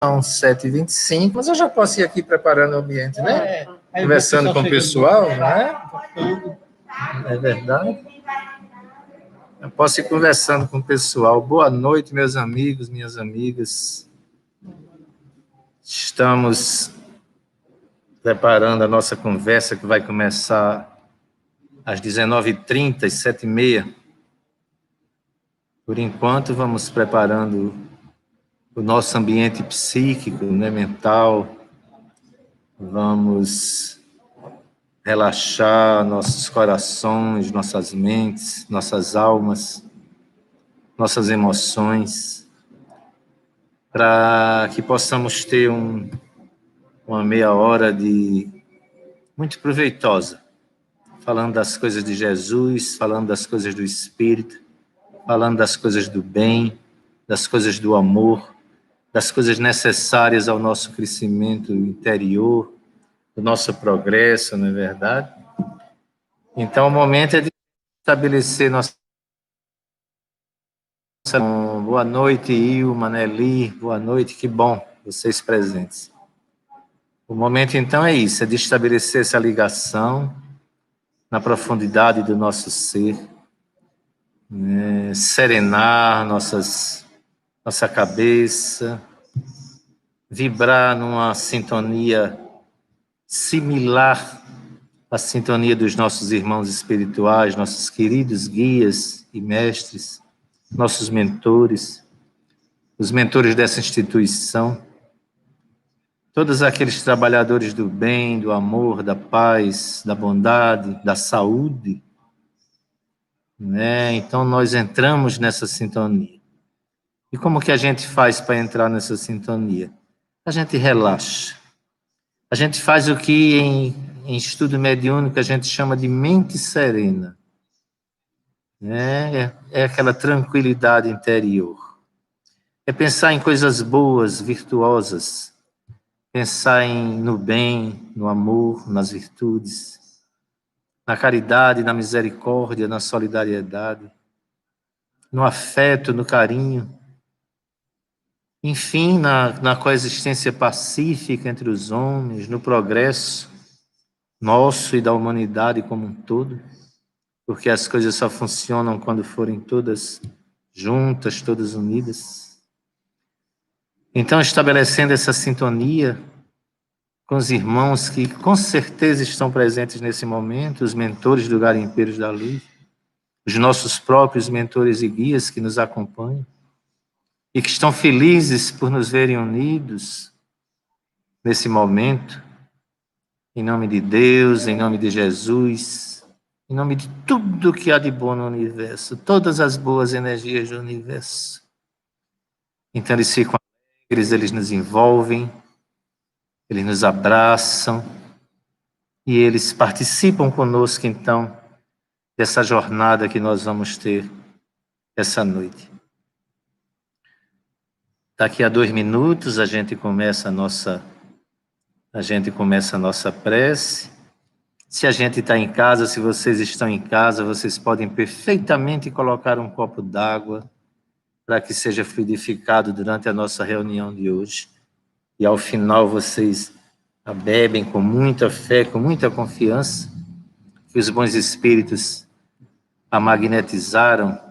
São 7h25, mas eu já posso ir aqui preparando o ambiente, né? Conversando com o pessoal, não é? É verdade. Eu posso ir conversando com o pessoal. Boa noite, meus amigos, minhas amigas. Estamos preparando a nossa conversa que vai começar às 19h30, às 7h30. Por enquanto, vamos preparando o nosso ambiente psíquico, né, mental. Vamos relaxar nossos corações, nossas mentes, nossas almas, nossas emoções, para que possamos ter uma meia hora muito proveitosa, falando das coisas de Jesus, falando das coisas do Espírito, falando das coisas do bem, das coisas do amor, das coisas necessárias ao nosso crescimento interior, do nosso progresso, não é verdade? Então, o momento é de estabelecer nossa... Boa noite, Ilma, Nelly, boa noite, que bom vocês presentes. O momento, então, é isso, é de estabelecer essa ligação na profundidade do nosso ser, serenar nossa cabeça, vibrar numa sintonia similar à sintonia dos nossos irmãos espirituais, nossos queridos guias e mestres, nossos mentores, os mentores dessa instituição, todos aqueles trabalhadores do bem, do amor, da paz, da bondade, da saúde, né? Então nós entramos nessa sintonia. E como que a gente faz para entrar nessa sintonia? A gente relaxa. A gente faz o que em estudo mediúnico a gente chama de mente serena. É aquela tranquilidade interior. É pensar em coisas boas, virtuosas. Pensar no bem, no amor, nas virtudes, na caridade, na misericórdia, na solidariedade, no afeto, no carinho. Enfim, na coexistência pacífica entre os homens, no progresso nosso e da humanidade como um todo, porque as coisas só funcionam quando forem todas juntas, todas unidas. Então, estabelecendo essa sintonia com os irmãos que com certeza estão presentes nesse momento, os mentores do Garimpeiros da Luz, os nossos próprios mentores e guias que nos acompanham, e que estão felizes por nos verem unidos nesse momento, em nome de Deus, em nome de Jesus, em nome de tudo que há de bom no universo, todas as boas energias do universo. Então eles ficam alegres, eles nos envolvem, eles nos abraçam, e eles participam conosco, então, dessa jornada que nós vamos ter essa noite. Daqui a 2 minutos a gente começa a nossa prece. Se a gente está em casa, se vocês estão em casa, vocês podem perfeitamente colocar um copo d'água para que seja fluidificado durante a nossa reunião de hoje. E ao final vocês a bebem com muita fé, com muita confiança, que os bons espíritos a magnetizaram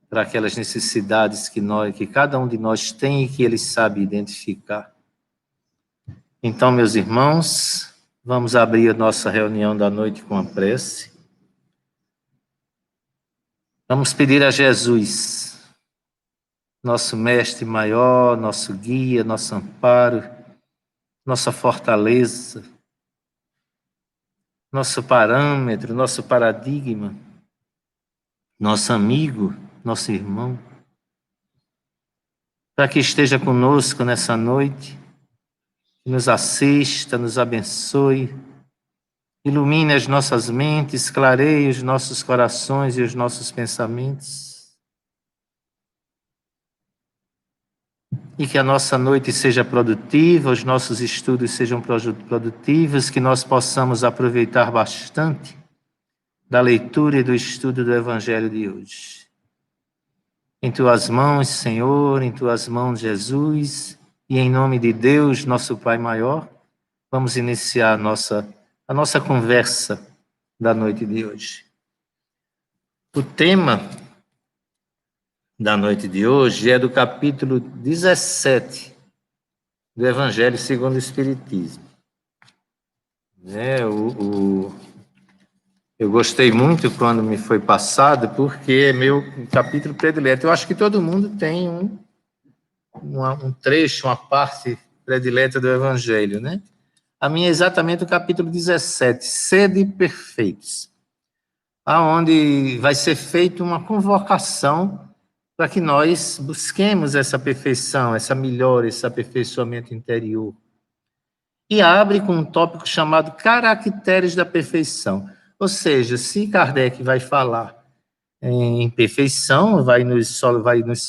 para aquelas necessidades que cada um de nós tem e que ele sabe identificar. Então, meus irmãos, vamos abrir a nossa reunião da noite com a prece. Vamos pedir a Jesus, nosso mestre maior, nosso guia, nosso amparo, nossa fortaleza, nosso parâmetro, nosso paradigma, nosso amigo, nosso irmão, para que esteja conosco nessa noite, nos assista, nos abençoe, ilumine as nossas mentes, clareie os nossos corações e os nossos pensamentos. E que a nossa noite seja produtiva, os nossos estudos sejam produtivos, que nós possamos aproveitar bastante da leitura e do estudo do Evangelho de hoje. Em Tuas mãos, Senhor, em Tuas mãos, Jesus, E em nome de Deus, nosso Pai maior, vamos iniciar a nossa conversa da noite de hoje. O tema da noite de hoje é do capítulo 17 do Evangelho segundo o Espiritismo. Eu gostei muito quando me foi passado, porque é meu capítulo predileto. Eu acho que todo mundo tem um trecho, uma parte predileta do Evangelho, né? A minha é exatamente o capítulo 17, Sede Perfeitos, aonde vai ser feita uma convocação para que nós busquemos essa perfeição, essa melhora, esse aperfeiçoamento interior. E abre com um tópico chamado Caracteres da Perfeição. Ou seja, se Kardec vai falar em perfeição, vai nos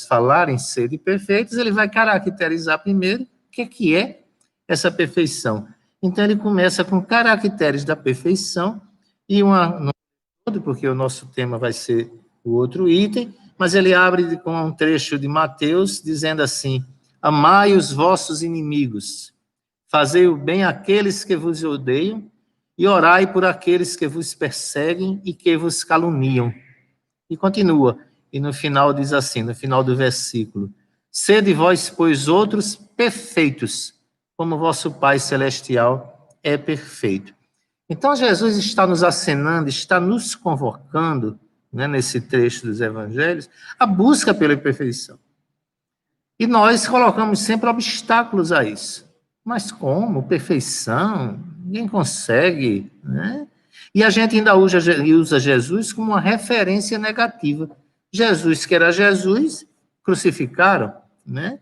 falar em sede perfeitos, ele vai caracterizar primeiro o que é essa perfeição. Então, ele começa com caracteres da perfeição, e não todo, porque o nosso tema vai ser o outro item, mas ele abre com um trecho de Mateus, dizendo assim: amai os vossos inimigos, fazei o bem àqueles que vos odeiam, e orai por aqueles que vos perseguem e que vos caluniam. E continua, e no final diz assim, no final do versículo: sede vós, pois, outros perfeitos, como vosso Pai Celestial é perfeito. Então, Jesus está nos acenando, está nos convocando, né, nesse trecho dos evangelhos, a busca pela perfeição. E nós colocamos sempre obstáculos a isso. Mas como? Perfeição? Ninguém consegue, né? E a gente ainda usa Jesus como uma referência negativa. Jesus, que era Jesus, crucificaram, né?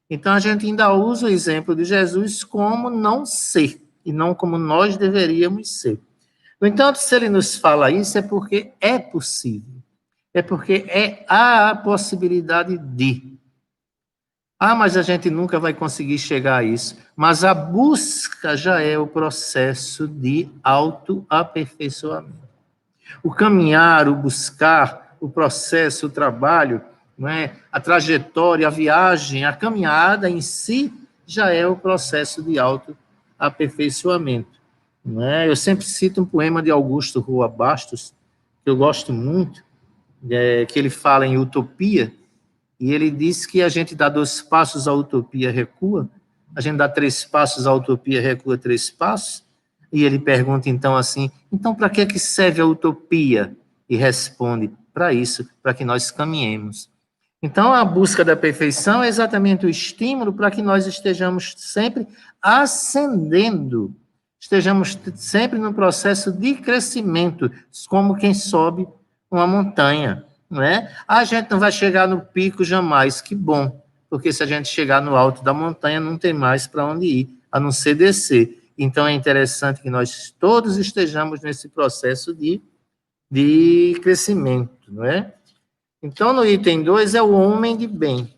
Então, a gente ainda usa o exemplo de Jesus como não ser, e não como nós deveríamos ser. No entanto, se ele nos fala isso, é porque é possível. É porque há a possibilidade de. Mas a gente nunca vai conseguir chegar a isso. Mas a busca já é o processo de autoaperfeiçoamento. O caminhar, o buscar, o processo, o trabalho, não é? A trajetória, a viagem, a caminhada em si já é o processo de autoaperfeiçoamento. Não é? Eu sempre cito um poema de Augusto Rua Bastos, que eu gosto muito, que ele fala em utopia, e ele diz que a gente dá 2 passos, a utopia recua, a gente dá 3 passos, a utopia recua 3 passos, e ele pergunta então assim, então para que serve a utopia? E responde, para isso, para que nós caminhemos. Então a busca da perfeição é exatamente o estímulo para que nós estejamos sempre ascendendo, estejamos sempre no processo de crescimento, como quem sobe uma montanha. Não é? A gente não vai chegar no pico jamais, que bom, porque se a gente chegar no alto da montanha, não tem mais para onde ir, a não ser descer. Então, é interessante que nós todos estejamos nesse processo de crescimento, não é? Então, no item 2 é o homem de bem.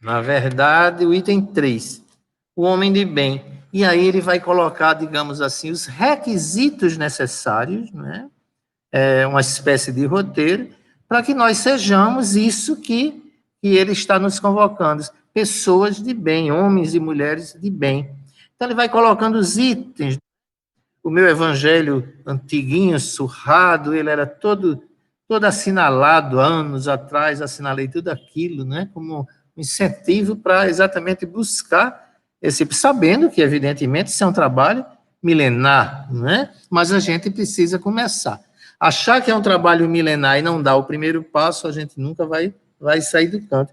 Na verdade, o item 3, o homem de bem. E aí ele vai colocar, digamos assim, os requisitos necessários, não é? Uma espécie de roteiro, para que nós sejamos isso que ele está nos convocando, pessoas de bem, homens e mulheres de bem. Então, ele vai colocando os itens. O meu evangelho antiguinho, surrado, ele era todo assinalado, anos atrás, assinalei tudo aquilo, né, como um incentivo para exatamente buscar sabendo que, evidentemente, isso é um trabalho milenar, né, mas a gente precisa começar. Achar que é um trabalho milenar e não dar o primeiro passo, a gente nunca vai sair do canto.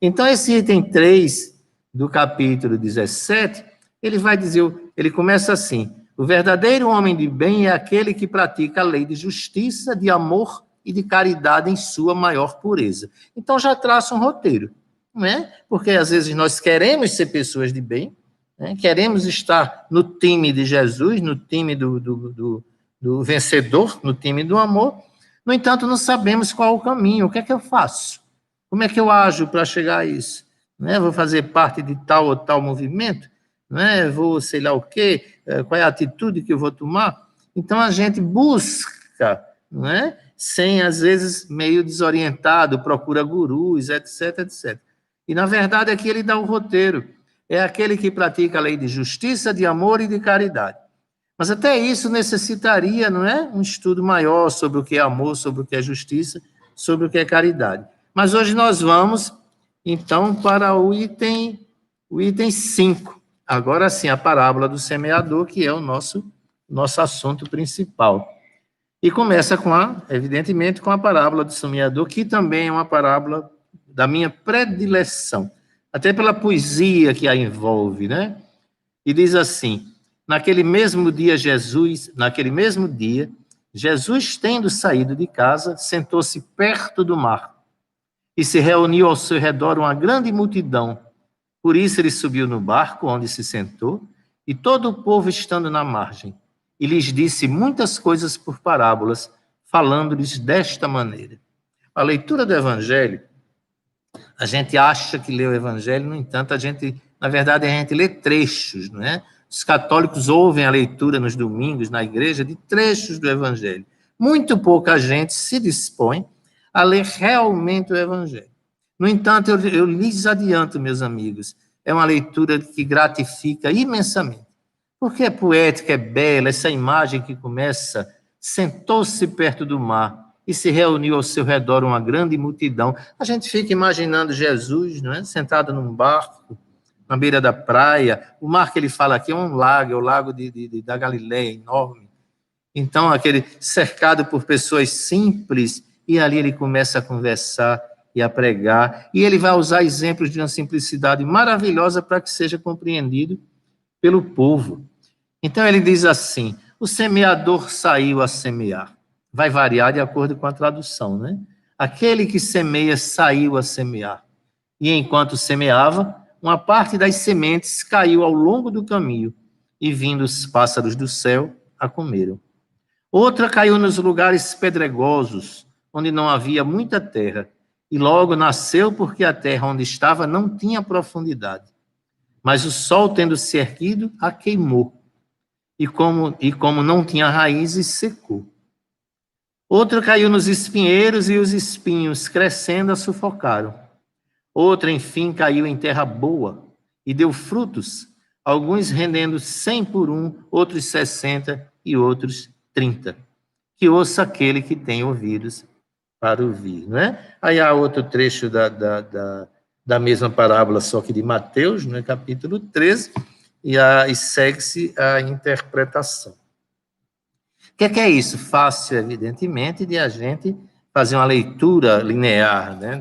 Então, esse item 3 do capítulo 17, ele vai dizer, ele começa assim: o verdadeiro homem de bem é aquele que pratica a lei de justiça, de amor e de caridade em sua maior pureza. Então, já traça um roteiro, não é? Porque, às vezes, nós queremos ser pessoas de bem, né? Queremos estar no time de Jesus, no time do vencedor, no time do amor. No entanto, não sabemos qual o caminho. O que é que eu faço? Como é que eu ajo para chegar a isso? Né? Vou fazer parte de tal ou tal movimento? Né? Vou sei lá o quê? Qual é a atitude que eu vou tomar? Então, a gente busca, sem, às vezes, meio desorientado, procura gurus, etc, etc. E, na verdade, aqui ele dá o roteiro. É aquele que pratica a lei de justiça, de amor e de caridade. Mas até isso necessitaria, não é? Um estudo maior sobre o que é amor, sobre o que é justiça, sobre o que é caridade. Mas hoje nós vamos, então, para o item 5. Agora sim, a parábola do semeador, que é o nosso assunto principal. E começa evidentemente, com a parábola do semeador, que também é uma parábola da minha predileção, até pela poesia que a envolve, né? E diz assim: naquele mesmo dia, Jesus, tendo saído de casa, sentou-se perto do mar, e se reuniu ao seu redor uma grande multidão. Por isso ele subiu no barco, onde se sentou, e todo o povo estando na margem, e lhes disse muitas coisas por parábolas, falando-lhes desta maneira. A leitura do Evangelho, a gente acha que lê o Evangelho, no entanto, na verdade, a gente lê trechos, não é? Os católicos ouvem a leitura nos domingos, na igreja, de trechos do Evangelho. Muito pouca gente se dispõe a ler realmente o Evangelho. No entanto, eu lhes adianto, meus amigos, é uma leitura que gratifica imensamente, porque é poética, é bela, essa imagem que começa, sentou-se perto do mar e se reuniu ao seu redor uma grande multidão. A gente fica imaginando Jesus, não é? Sentado num barco, na beira da praia. O mar que ele fala aqui é um lago, é o lago da Galileia, enorme. Então, aquele cercado por pessoas simples, e ali ele começa a conversar e a pregar, e ele vai usar exemplos de uma simplicidade maravilhosa para que seja compreendido pelo povo. Então ele diz assim: o semeador saiu a semear. Vai variar de acordo com a tradução, né? Aquele que semeia saiu a semear. E enquanto semeava, uma parte das sementes caiu ao longo do caminho, e vindo os pássaros do céu, a comeram. Outra caiu nos lugares pedregosos, onde não havia muita terra, e logo nasceu porque a terra onde estava não tinha profundidade. Mas o sol, tendo se erguido, a queimou, e como não tinha raízes, secou. Outra caiu nos espinheiros, e os espinhos, crescendo, a sufocaram. Outra, enfim, caiu em terra boa, e deu frutos, alguns rendendo 100 por um, outros 60 e outros 30. Que ouça aquele que tem ouvidos para ouvir, não é? Aí há outro trecho da mesma parábola, só que de Mateus, no capítulo 13, e segue-se a interpretação. O que é isso? Fácil, evidentemente, de a gente fazer uma leitura linear, né,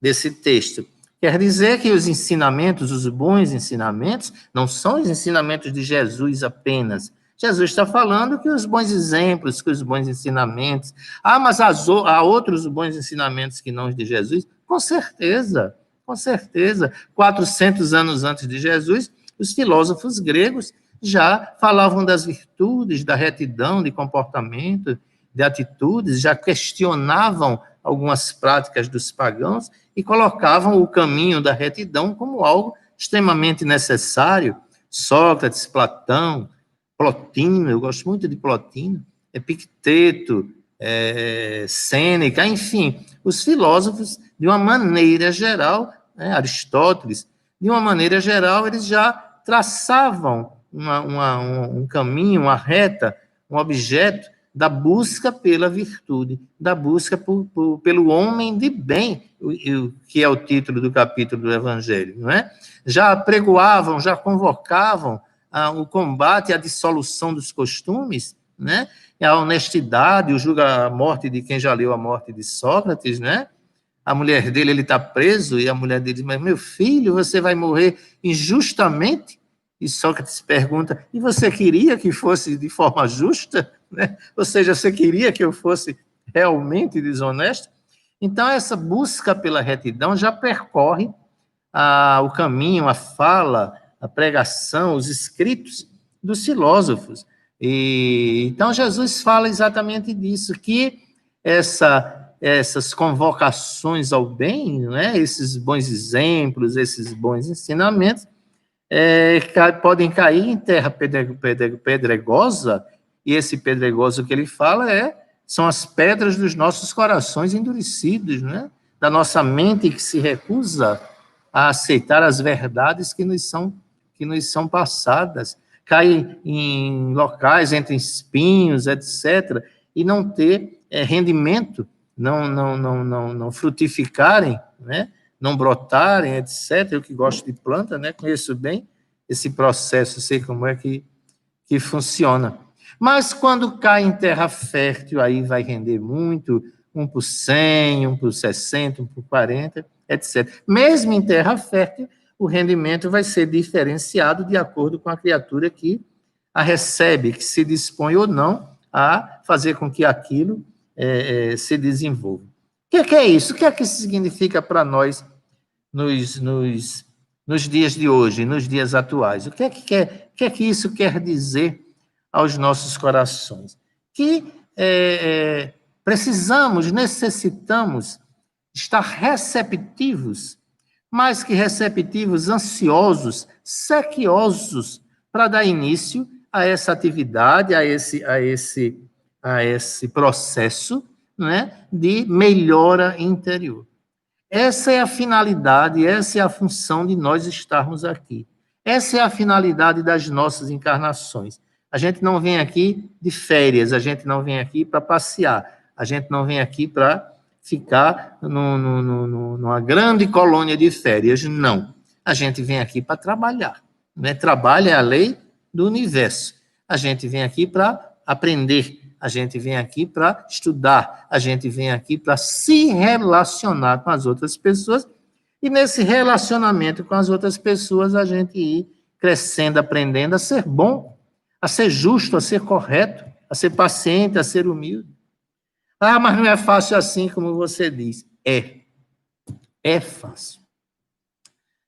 desse texto. Quer dizer que os ensinamentos, os bons ensinamentos, não são os ensinamentos de Jesus apenas. Jesus está falando que os bons exemplos, que os bons ensinamentos... mas há outros bons ensinamentos que não os de Jesus? Com certeza, com certeza. 400 anos antes de Jesus, os filósofos gregos já falavam das virtudes, da retidão, de comportamento, de atitudes, já questionavam algumas práticas dos pagãos e colocavam o caminho da retidão como algo extremamente necessário. Sócrates, Platão, Plotino, eu gosto muito de Plotino, Epicteto, Sêneca, enfim, os filósofos, de uma maneira geral, Aristóteles, de uma maneira geral, eles já traçavam um caminho, uma reta, um objeto da busca pela virtude, da busca pelo homem de bem, que é o título do capítulo do Evangelho, não é? Já pregoavam, já convocavam o combate à dissolução dos costumes, né? A honestidade, a morte de quem já leu a morte de Sócrates, né? A mulher dele, ele está preso, e a mulher dele diz: mas meu filho, você vai morrer injustamente? E Sócrates pergunta: e você queria que fosse de forma justa? Né? Ou seja, você queria que eu fosse realmente desonesto? Então, essa busca pela retidão já percorre o caminho, a fala, a pregação, os escritos dos filósofos. Então, Jesus fala exatamente disso, que essas convocações ao bem, né, esses bons exemplos, esses bons ensinamentos, podem cair em terra pedregosa, e esse pedregoso que ele fala são as pedras dos nossos corações endurecidos, né? Da nossa mente que se recusa a aceitar as verdades que nos são passadas, cai em locais entre espinhos, etc., e não ter rendimento, não frutificarem, né? Não brotarem, etc. Eu que gosto de planta, né? Conheço bem esse processo, sei como é que funciona. Mas quando cai em terra fértil, aí vai render muito, 1 por 100, 1 por 60, 1 por 40, etc. Mesmo em terra fértil, o rendimento vai ser diferenciado de acordo com a criatura que a recebe, que se dispõe ou não a fazer com que aquilo se desenvolva. O que é isso? O que é que isso significa para nós nos dias de hoje, nos dias atuais? O que é que isso quer dizer aos nossos corações? Que necessitamos estar receptivos, mais que receptivos, ansiosos, sequiosos, para dar início a essa atividade, a esse processo, né, de melhora interior. Essa é a finalidade, essa é a função de nós estarmos aqui. Essa é a finalidade das nossas encarnações. A gente não vem aqui de férias, a gente não vem aqui para passear, a gente não vem aqui para ficar numa grande colônia de férias, não. A gente vem aqui para trabalhar, né? Trabalho é a lei do universo. A gente vem aqui para aprender, a gente vem aqui para estudar, a gente vem aqui para se relacionar com as outras pessoas, e nesse relacionamento com as outras pessoas a gente ir crescendo, aprendendo a ser bom, a ser justo, a ser correto, a ser paciente, a ser humilde. Ah, mas não é fácil assim como você diz. É fácil.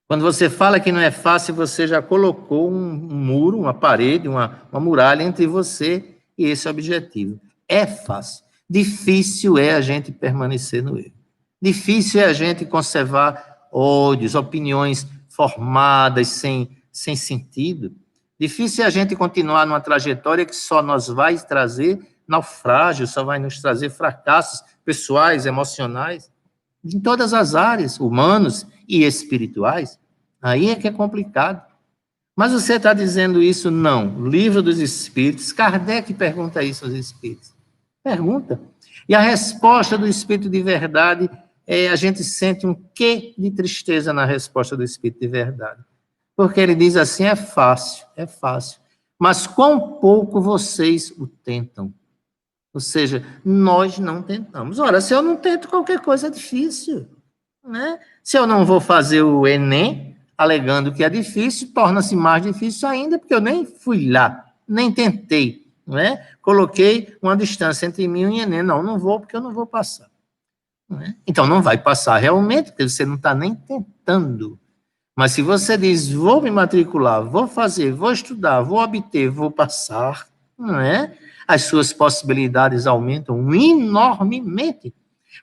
Quando você fala que não é fácil, você já colocou um muro, uma parede, uma muralha entre você e esse objetivo. É fácil. Difícil é a gente permanecer no erro. Difícil é a gente conservar ódios, opiniões formadas, sem sentido. Difícil é a gente continuar numa trajetória que só nos vai trazer naufrágio, só vai nos trazer fracassos pessoais, emocionais, em todas as áreas, humanos e espirituais. Aí é que é complicado. Mas você está dizendo isso? Não. Livro dos Espíritos, Kardec pergunta isso aos Espíritos. Pergunta. E a resposta do Espírito de verdade, a gente sente um quê de tristeza na resposta do Espírito de verdade. Porque ele diz assim, é fácil, mas quão pouco vocês o tentam. Ou seja, nós não tentamos. Ora, se eu não tento, qualquer coisa é difícil, né? Se eu não vou fazer o Enem, alegando que é difícil, torna-se mais difícil ainda, porque eu nem fui lá, nem tentei, não é? Coloquei uma distância entre mim e o Enem. Não vou, porque eu não vou passar. Não é? Então, não vai passar realmente, porque você não está nem tentando. Mas se você diz, vou me matricular, vou fazer, vou estudar, vou obter, vou passar, não é? As suas possibilidades aumentam enormemente,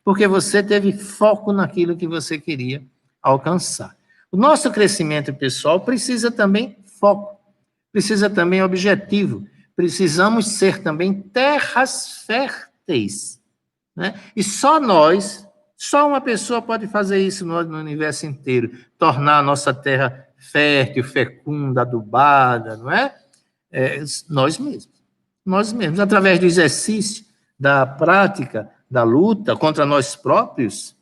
porque você teve foco naquilo que você queria alcançar. O nosso crescimento pessoal precisa também foco, precisa também objetivo, precisamos ser também terras férteis, né? E só uma pessoa pode fazer isso no universo inteiro, tornar a nossa terra fértil, fecunda, adubada, não é? Nós mesmos, através do exercício, da prática, da luta contra nós próprios.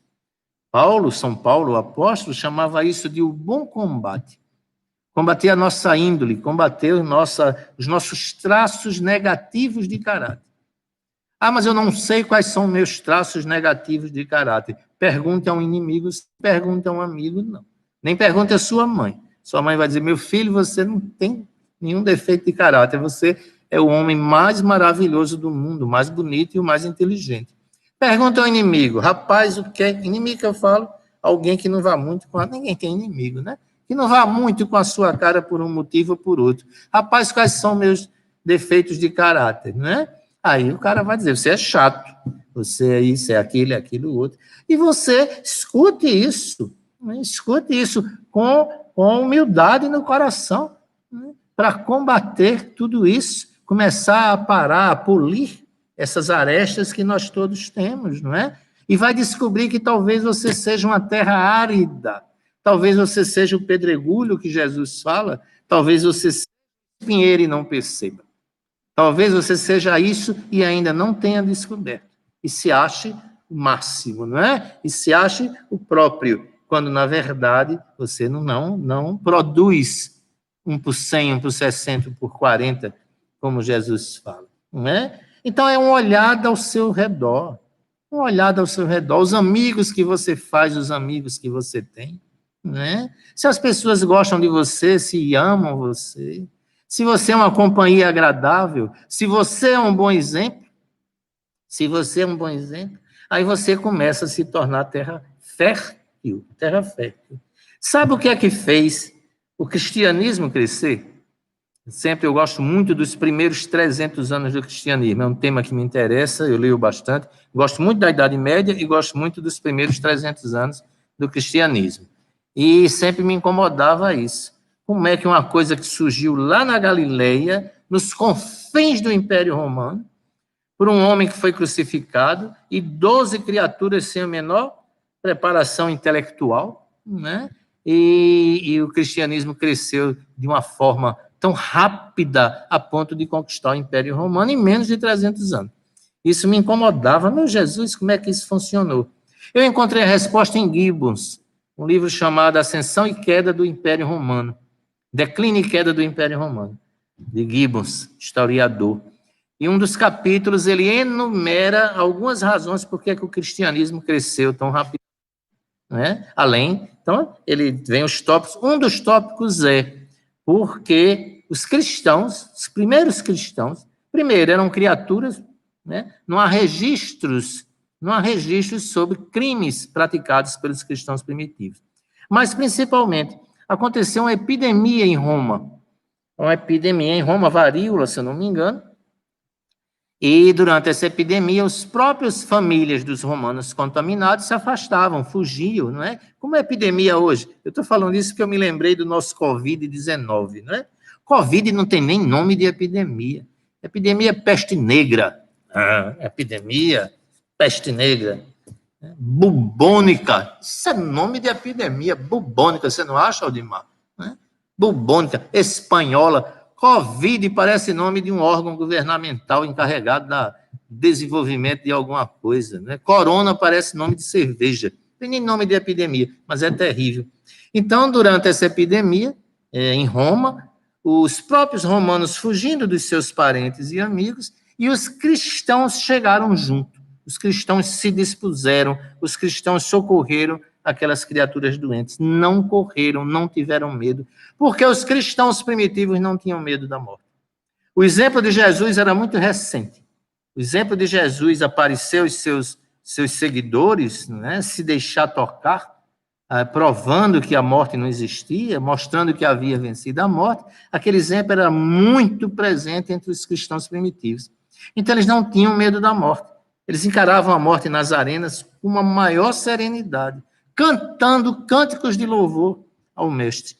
São Paulo, o apóstolo, chamava isso de o bom combate. Combater a nossa índole, combater os nossos traços negativos de caráter. Ah, mas eu não sei quais são meus traços negativos de caráter. Pergunte a um inimigo, pergunte a um amigo, não. Nem pergunte a sua mãe. Sua mãe vai dizer, meu filho, você não tem nenhum defeito de caráter, você é o homem mais maravilhoso do mundo, o mais bonito e o mais inteligente. Pergunta ao inimigo, rapaz, o que é inimigo que eu falo? Alguém que não vá muito com ninguém tem inimigo, né? Que não vá muito com a sua cara por um motivo ou por outro. Rapaz, quais são meus defeitos de caráter, né? Aí o cara vai dizer, você é chato, você é isso, é aquilo, outro. E você escute isso, né? Escute isso com humildade no coração, né? Para combater tudo isso, começar a parar, a polir essas arestas que nós todos temos, não é? E vai descobrir que talvez você seja uma terra árida, Talvez você seja o pedregulho que Jesus fala, talvez você seja o pinheiro e não perceba. Talvez você seja isso e ainda não tenha descoberto. E se ache o máximo, não é? E se ache o próprio, quando na verdade você não produz 1 por 100, 1 por 60, 1 por 40, como Jesus fala, não é? Então é uma olhada ao seu redor, uma olhada ao seu redor, os amigos que você faz, os amigos que você tem, né? Se as pessoas gostam de você, se amam você, se você é uma companhia agradável, se você é um bom exemplo, se você é um bom exemplo, aí você começa a se tornar terra fértil, terra fértil. Sabe o que é que fez o cristianismo crescer? Sempre eu gosto muito dos primeiros 300 anos do cristianismo, é um tema que me interessa, eu leio bastante, gosto muito da Idade Média e gosto muito dos primeiros 300 anos do cristianismo. E sempre me incomodava isso. Como é que uma coisa que surgiu lá na Galileia, nos confins do Império Romano, por um homem que foi crucificado, e 12 criaturas sem a menor preparação intelectual, né? E o cristianismo cresceu de uma forma tão rápida a ponto de conquistar o Império Romano em menos de 300 anos. Isso me incomodava. Meu Jesus, como é que isso funcionou? Eu encontrei a resposta em Gibbons, um livro chamado Ascensão e Queda do Império Romano, Declínio e Queda do Império Romano, de Gibbons, historiador. E um dos capítulos, ele enumera algumas razões por que o cristianismo cresceu tão rapidamente, né? Além, então, ele vem os tópicos, um dos tópicos é porque os cristãos, os primeiros cristãos, primeiro, eram criaturas, né? Não há registros sobre crimes praticados pelos cristãos primitivos. Mas, principalmente, aconteceu uma epidemia em Roma, varíola, se eu não me engano, e durante essa epidemia, os próprios famílias dos romanos contaminados se afastavam, fugiam, não é? Como é a epidemia hoje? Eu estou falando isso porque eu me lembrei do nosso Covid-19, não é? Covid não tem nem nome de epidemia. Epidemia é peste negra. Epidemia, peste negra. Bubônica. Isso é nome de epidemia, bubônica. Você não acha, Aldimar? Bubônica, espanhola. Covid parece nome de um órgão governamental encarregado do desenvolvimento de alguma coisa, né? Corona parece nome de cerveja, não tem nem nome de epidemia, mas é terrível. Então, durante essa epidemia, em Roma, os próprios romanos fugindo dos seus parentes e amigos, e os cristãos chegaram junto, os cristãos se dispuseram, os cristãos socorreram aquelas criaturas doentes, não correram, não tiveram medo, porque os cristãos primitivos não tinham medo da morte. O exemplo de Jesus era muito recente. O exemplo de Jesus apareceu aos seus seguidores, né, se deixar tocar, provando que a morte não existia, mostrando que havia vencido a morte. Aquele exemplo era muito presente entre os cristãos primitivos. Então, eles não tinham medo da morte. Eles encaravam a morte nas arenas com uma maior serenidade, cantando cânticos de louvor ao Mestre.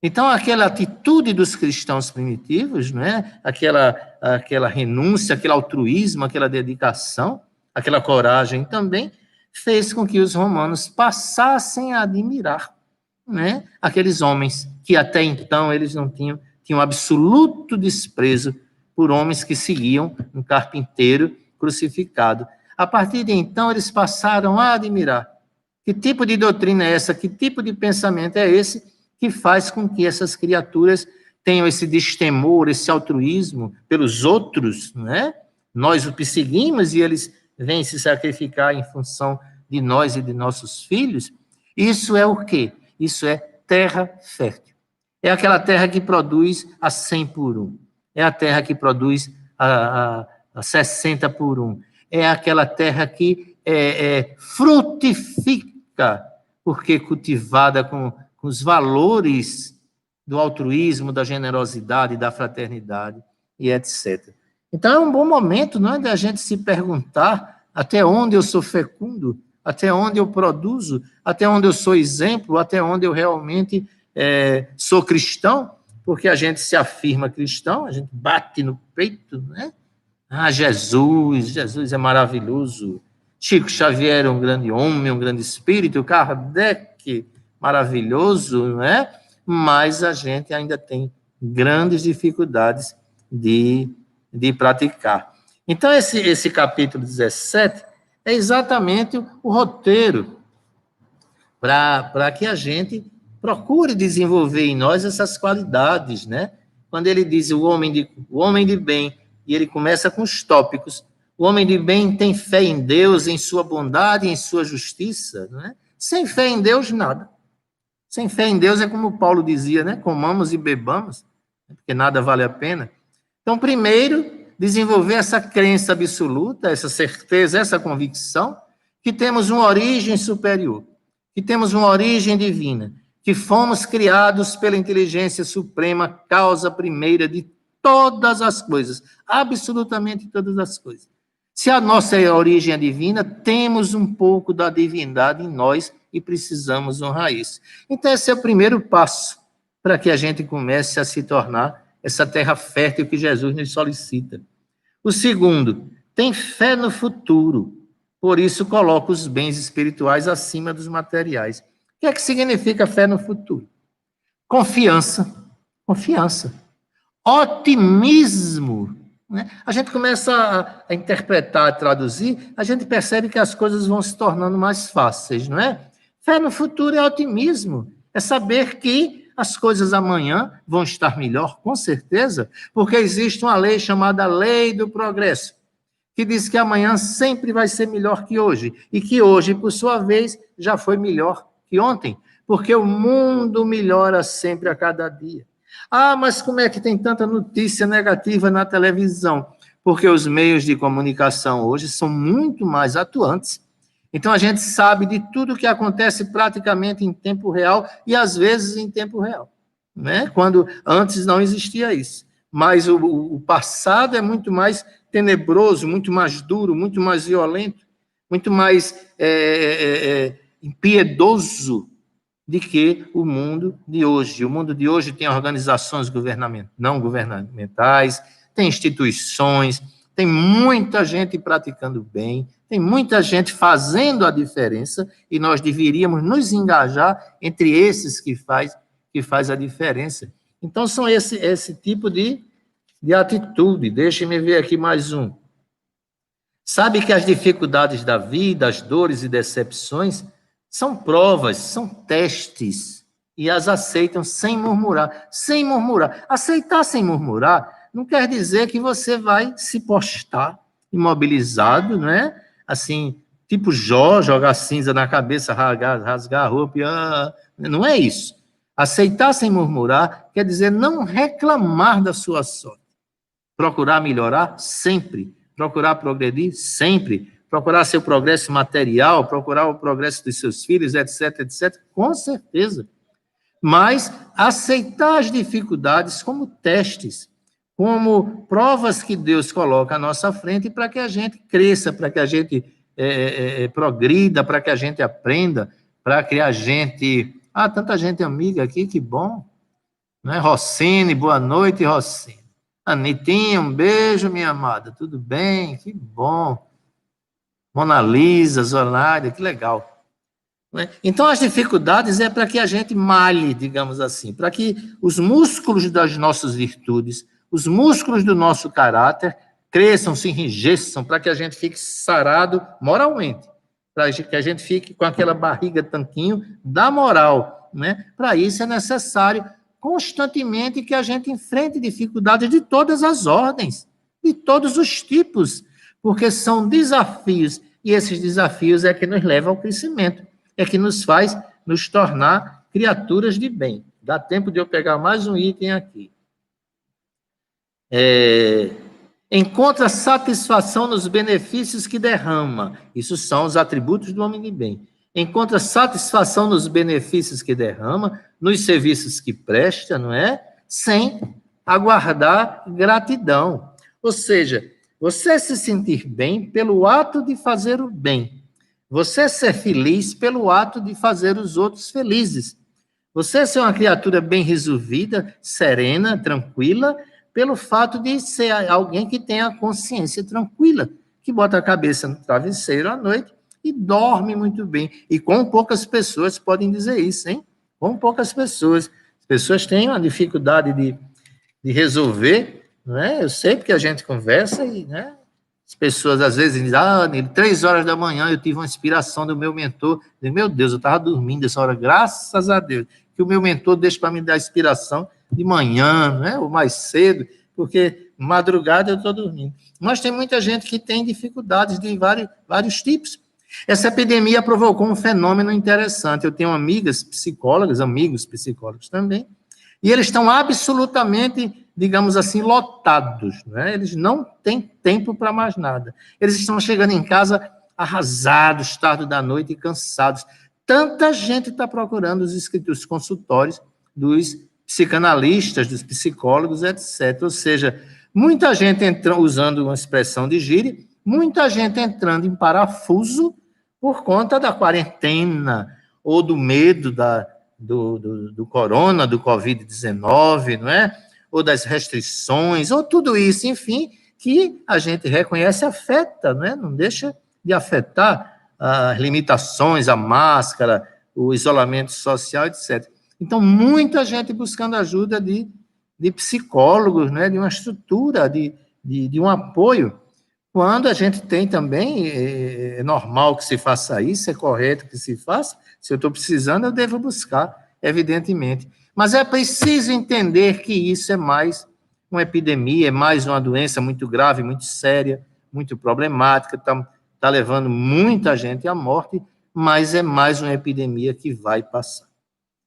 Então, aquela atitude dos cristãos primitivos, né? aquela renúncia, aquele altruísmo, aquela dedicação, aquela coragem também, fez com que os romanos passassem a admirar, né? Aqueles homens que até então eles não tinham absoluto desprezo por homens que seguiam um carpinteiro crucificado. A partir de então, eles passaram a admirar. Que tipo de doutrina é essa? Que tipo de pensamento é esse que faz com que essas criaturas tenham esse destemor, esse altruísmo pelos outros, né? Nós o perseguimos e eles vêm se sacrificar em função de nós e de nossos filhos. Isso é o quê? Isso é terra fértil. É aquela terra que produz a 100 por 1. É a terra que produz a 60 por 1. É aquela terra que frutifica, porque cultivada com os valores do altruísmo, da generosidade, da fraternidade e etc. Então, é um bom momento, não é, de a gente se perguntar até onde eu sou fecundo, até onde eu produzo, até onde eu sou exemplo, até onde eu realmente sou cristão, porque a gente se afirma cristão, a gente bate no peito, né? Jesus é maravilhoso. Chico Xavier é um grande homem, um grande espírito. Kardec maravilhoso, não é? Mas a gente ainda tem grandes dificuldades de praticar. Então, esse capítulo 17 é exatamente o roteiro para que a gente procure desenvolver em nós essas qualidades, né? Quando ele diz o homem de bem, e ele começa com os tópicos, o homem de bem tem fé em Deus, em sua bondade, em sua justiça, né? Sem fé em Deus, nada. Sem fé em Deus é como Paulo dizia, né? Comamos e bebamos, porque nada vale a pena. Então, primeiro, desenvolver essa crença absoluta, essa certeza, essa convicção, que temos uma origem superior, que temos uma origem divina, que fomos criados pela inteligência suprema, causa primeira de todas as coisas, absolutamente todas as coisas. Se a nossa origem é divina, temos um pouco da divindade em nós e precisamos honrar isso. Então, esse é o primeiro passo para que a gente comece a se tornar essa terra fértil que Jesus nos solicita. O segundo, tem fé no futuro, por isso coloca os bens espirituais acima dos materiais. O que é que significa fé no futuro? Confiança. Confiança. Otimismo. Né? A gente começa a interpretar, a traduzir, a gente percebe que as coisas vão se tornando mais fáceis, não é? Fé no futuro é otimismo, é saber que as coisas amanhã vão estar melhor, com certeza, porque existe uma lei chamada Lei do Progresso, que diz que amanhã sempre vai ser melhor que hoje, e que hoje, por sua vez, já foi melhor que ontem, porque o mundo melhora sempre a cada dia. Ah, mas como é que tem tanta notícia negativa na televisão? Porque os meios de comunicação hoje são muito mais atuantes. Então, a gente sabe de tudo que acontece praticamente em tempo real e, às vezes, em tempo real, né? Quando antes não existia isso. Mas o passado é muito mais tenebroso, muito mais duro, muito mais violento, muito mais impiedoso de que o mundo de hoje. O mundo de hoje tem organizações não governamentais, tem instituições, tem muita gente praticando bem, tem muita gente fazendo a diferença, e nós deveríamos nos engajar entre esses que faz a diferença. Então, são esse tipo de atitude. Deixe-me ver aqui mais um. Sabe que as dificuldades da vida, as dores e decepções, são provas, são testes, e as aceitam sem murmurar. Sem murmurar. Aceitar sem murmurar não quer dizer que você vai se postar imobilizado, não é? Assim, tipo Jó, jogar cinza na cabeça, rasgar a roupa, não é isso. Aceitar sem murmurar quer dizer não reclamar da sua sorte. Procurar melhorar sempre, procurar progredir sempre, procurar seu progresso material, procurar o progresso dos seus filhos, etc, etc, com certeza. Mas aceitar as dificuldades como testes, como provas que Deus coloca à nossa frente para que a gente cresça, para que a gente progrida, para que a gente aprenda, para que a gente... Ah, tanta gente amiga aqui, que bom. Né? Rocine, boa noite, Rocine. Anitinha, um beijo, minha amada. Tudo bem? Que bom. Mona Lisa, Zonária, que legal. Então, as dificuldades é para que a gente malhe, digamos assim, para que os músculos das nossas virtudes, os músculos do nosso caráter cresçam, se enrijeçam, para que a gente fique sarado moralmente, para que a gente fique com aquela barriga tanquinho da moral, né? Para isso é necessário constantemente que a gente enfrente dificuldades de todas as ordens, de todos os tipos, porque são desafios, e esses desafios é que nos levam ao crescimento, é que nos faz nos tornar criaturas de bem. Dá tempo de eu pegar mais um item aqui. Encontra satisfação nos benefícios que derrama. Isso são os atributos do homem de bem. Encontra satisfação nos benefícios que derrama, nos serviços que presta, não é? Sem aguardar gratidão. Ou seja, você se sentir bem pelo ato de fazer o bem. Você ser feliz pelo ato de fazer os outros felizes. Você ser uma criatura bem resolvida, serena, tranquila, pelo fato de ser alguém que tem a consciência tranquila, que bota a cabeça no travesseiro à noite e dorme muito bem. E com poucas pessoas podem dizer isso, hein? com poucas pessoas. As pessoas têm uma dificuldade de resolver, não é? Eu sei porque a gente conversa e, né, as pessoas às vezes dizem, 3 horas da manhã eu tive uma inspiração do meu mentor. Eu digo, meu Deus, eu estava dormindo essa hora, graças a Deus, que o meu mentor deixa para me dar inspiração de manhã, né, ou mais cedo, porque madrugada eu estou dormindo. Mas tem muita gente que tem dificuldades de vários tipos. Essa epidemia provocou um fenômeno interessante. Eu tenho amigas psicólogas, amigos psicólogos também, e eles estão absolutamente, digamos assim, lotados, né? Eles não têm tempo para mais nada. Eles estão chegando em casa arrasados, tarde da noite e cansados. Tanta gente está procurando os consultórios dos psicanalistas, dos psicólogos, etc. Ou seja, muita gente usando uma expressão de gíria, muita gente entrando em parafuso por conta da quarentena ou do medo do corona, do Covid-19, não é? Ou das restrições, ou tudo isso, enfim, que a gente reconhece afeta, não é? Não deixa de afetar as limitações, a máscara, o isolamento social, etc. Então, muita gente buscando ajuda de psicólogos, né? De uma estrutura, de um apoio, quando a gente tem também, é normal que se faça isso, é correto que se faça. Se eu estou precisando, eu devo buscar, evidentemente. Mas é preciso entender que isso é mais uma epidemia, é mais uma doença muito grave, muito séria, muito problemática, está levando muita gente à morte, mas é mais uma epidemia que vai passar.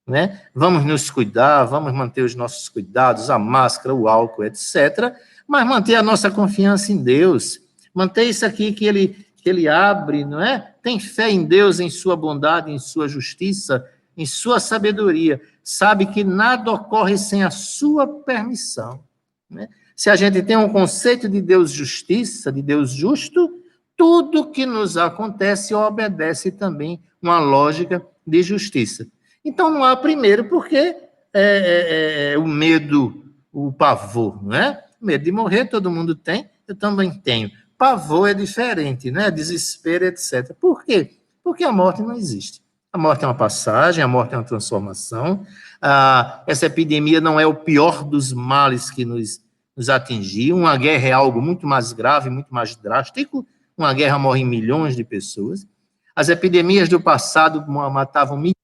Né? Vamos nos cuidar, vamos manter os nossos cuidados, a máscara, o álcool, etc., mas manter a nossa confiança em Deus, manter isso aqui que ele abre, não é? Tem fé em Deus, em sua bondade, em sua justiça, em sua sabedoria. Sabe que nada ocorre sem a sua permissão. Né? Se a gente tem um conceito de Deus justiça, de Deus justo, tudo que nos acontece obedece também uma lógica de justiça. Então, não há, primeiro, porque o medo, o pavor, não é? Medo de morrer, todo mundo tem, eu também tenho. Pavor é diferente, né? Desespero, etc. Por quê? Porque a morte não existe. A morte é uma passagem, a morte é uma transformação. Essa epidemia não é o pior dos males que nos atingiu. Uma guerra é algo muito mais grave, muito mais drástico. Uma guerra morre milhões de pessoas. As epidemias do passado matavam milhões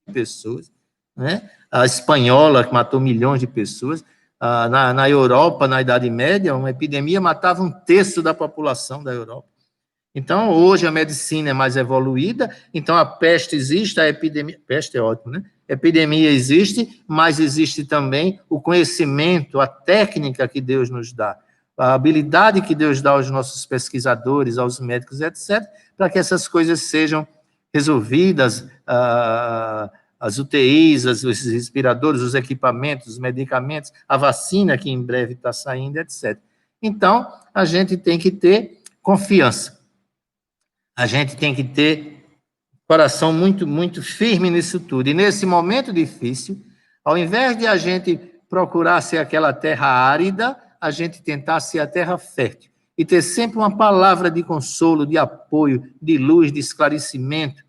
de pessoas, né? A espanhola, que matou milhões de pessoas. Na Europa, na Idade Média, uma epidemia matava 1/3 da população da Europa. Então, hoje a medicina é mais evoluída, então a peste existe, a epidemia... Peste é ótimo, né? Epidemia existe, mas existe também o conhecimento, a técnica que Deus nos dá, a habilidade que Deus dá aos nossos pesquisadores, aos médicos, etc., para que essas coisas sejam resolvidas, as UTIs, os respiradores, os equipamentos, os medicamentos, a vacina que em breve está saindo, etc. Então, a gente tem que ter confiança. A gente tem que ter coração muito, muito firme nisso tudo. E nesse momento difícil, ao invés de a gente procurar ser aquela terra árida, a gente tentar ser a terra fértil. E ter sempre uma palavra de consolo, de apoio, de luz, de esclarecimento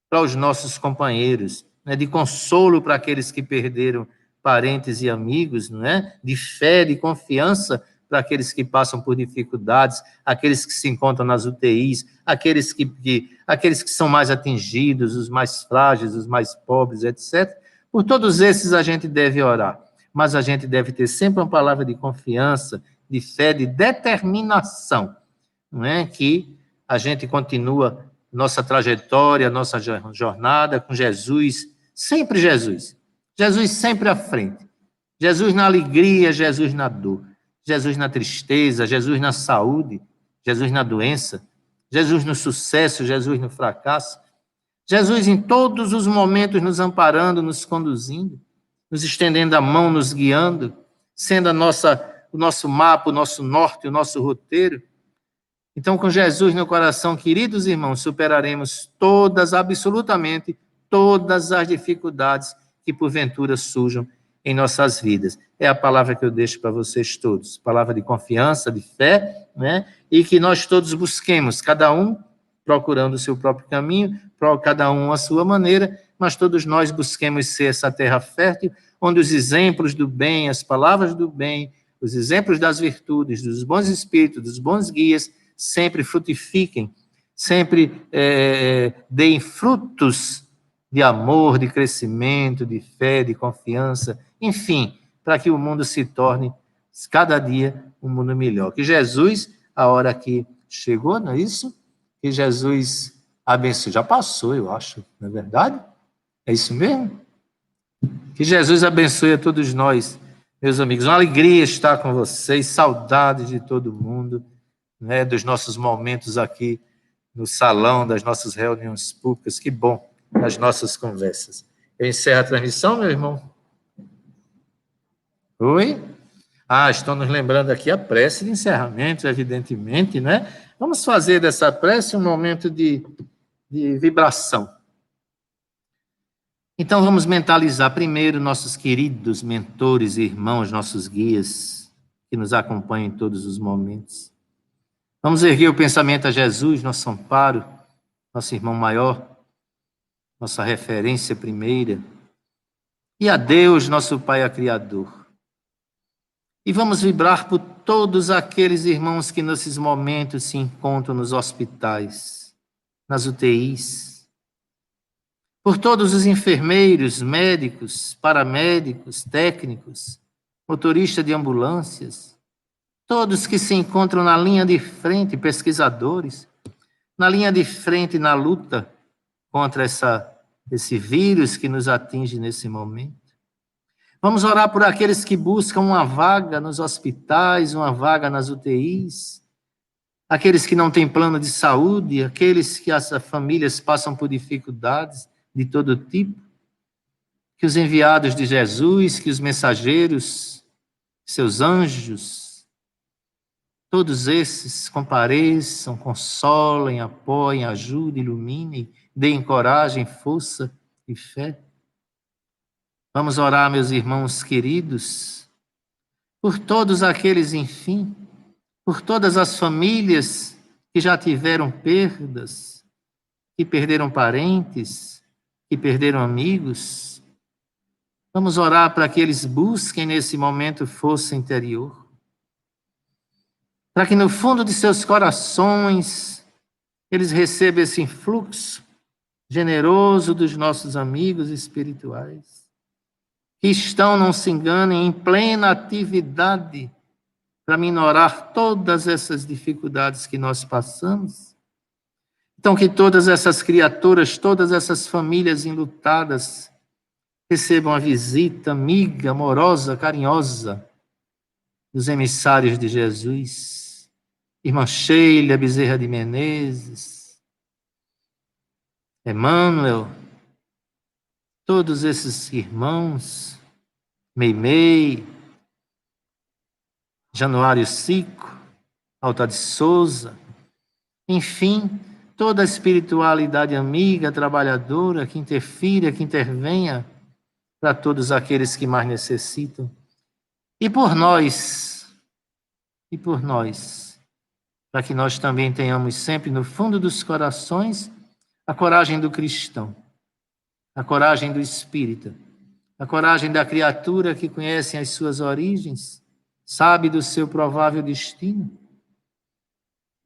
para os nossos companheiros, né? De consolo para aqueles que perderam parentes e amigos, não é? De fé, de confiança para aqueles que passam por dificuldades, aqueles que se encontram nas UTIs, aqueles que são mais atingidos, os mais frágeis, os mais pobres, etc. Por todos esses a gente deve orar, mas a gente deve ter sempre uma palavra de confiança, de fé, de determinação, não é? Que a gente continua nossa trajetória, nossa jornada com Jesus, sempre Jesus. Jesus sempre à frente. Jesus na alegria, Jesus na dor. Jesus na tristeza, Jesus na saúde, Jesus na doença, Jesus no sucesso, Jesus no fracasso. Jesus em todos os momentos nos amparando, nos conduzindo, nos estendendo a mão, nos guiando, sendo o nosso mapa, o nosso norte, o nosso roteiro. Então, com Jesus no coração, queridos irmãos, superaremos absolutamente todas as dificuldades que porventura surjam em nossas vidas. É a palavra que eu deixo para vocês todos, palavra de confiança, de fé, né? E que nós todos busquemos, cada um procurando o seu próprio caminho, cada um à sua maneira, mas todos nós busquemos ser essa terra fértil, onde os exemplos do bem, as palavras do bem, os exemplos das virtudes, dos bons espíritos, dos bons guias, sempre frutifiquem, sempre deem frutos de amor, de crescimento, de fé, de confiança, enfim, para que o mundo se torne, cada dia, um mundo melhor. Que Jesus, a hora que chegou, não é isso? Que Jesus abençoe. Já passou, eu acho, não é verdade? É isso mesmo? Que Jesus abençoe a todos nós, meus amigos. Uma alegria estar com vocês, saudades de todo mundo, né, dos nossos momentos aqui no salão, das nossas reuniões públicas. Que bom, nas nossas conversas. Eu encerro a transmissão, meu irmão. Oi? Estão nos lembrando aqui a prece de encerramento, evidentemente, né? Vamos fazer dessa prece um momento de vibração. Então, vamos mentalizar primeiro nossos queridos mentores e irmãos, nossos guias, que nos acompanham em todos os momentos. Vamos erguer o pensamento a Jesus, nosso amparo, nosso irmão maior, nossa referência primeira, e a Deus, nosso Pai Criador. E vamos vibrar por todos aqueles irmãos que nesses momentos se encontram nos hospitais, nas UTIs, por todos os enfermeiros, médicos, paramédicos, técnicos, motoristas de ambulâncias, todos que se encontram na linha de frente, pesquisadores, na linha de frente na luta contra esse vírus que nos atinge nesse momento. Vamos orar por aqueles que buscam uma vaga nos hospitais, uma vaga nas UTIs, aqueles que não têm plano de saúde, aqueles que as famílias passam por dificuldades de todo tipo, que os enviados de Jesus, que os mensageiros, seus anjos, todos esses compareçam, consolem, apoiem, ajudem, iluminem, deem coragem, força e fé. Vamos orar, meus irmãos queridos, por todos aqueles, enfim, por todas as famílias que já tiveram perdas, que perderam parentes, que perderam amigos. Vamos orar para que eles busquem nesse momento força interior, para que no fundo de seus corações eles recebam esse influxo generoso dos nossos amigos espirituais, que estão, não se enganem, em plena atividade para minorar todas essas dificuldades que nós passamos. Então, que todas essas criaturas, todas essas famílias enlutadas recebam a visita amiga, amorosa, carinhosa dos emissários de Jesus, irmã Sheila Bezerra de Menezes, Emmanuel, todos esses irmãos, Meimei, Januário Sico, Alta de Souza, enfim, toda a espiritualidade amiga, trabalhadora, que interfira, que intervenha para todos aqueles que mais necessitam. E por nós, para que nós também tenhamos sempre no fundo dos corações a coragem do cristão, a coragem do espírita, a coragem da criatura que conhece as suas origens, sabe do seu provável destino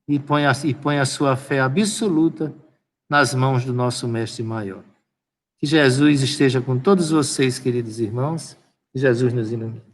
e põe a sua fé absoluta nas mãos do nosso Mestre Maior. Que Jesus esteja com todos vocês, queridos irmãos, que Jesus nos ilumine.